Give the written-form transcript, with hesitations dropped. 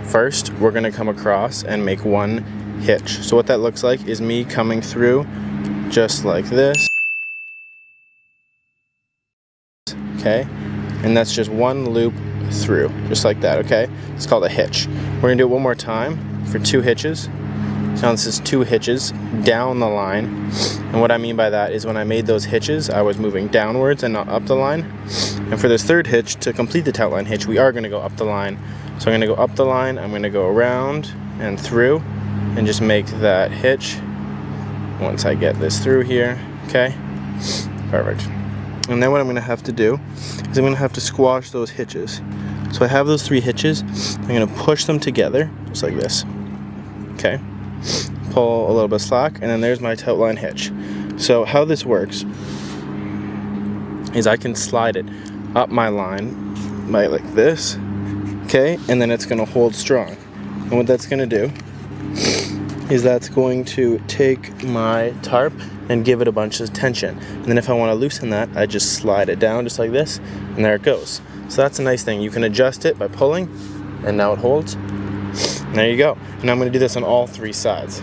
First, we're gonna come across and make one hitch. So what that looks like is me coming through just like this. Okay, and that's just one loop through, just like that, okay? It's called a hitch. We're gonna do it one more time for 2 hitches. So now this is 2 hitches down the line. And what I mean by that is when I made those hitches, I was moving downwards and not up the line. And for this 3rd hitch, to complete the taut-line hitch, we are gonna go up the line. So I'm gonna go up the line, I'm gonna go around and through and just make that hitch once I get this through here, okay? Perfect. And then what I'm gonna have to do is I'm gonna have to squash those hitches. So I have those 3 hitches, I'm gonna push them together, just like this, okay? Pull a little bit of slack, and then there's my taut-line hitch. So how this works is I can slide it up my line by like this, okay? And then it's gonna hold strong. And what that's gonna do is that's going to take my tarp and give it a bunch of tension. And then if I want to loosen that, I just slide it down just like this, and there it goes. So that's a nice thing. You can adjust it by pulling, and now it holds. And there you go. And I'm going to do this on all 3 sides.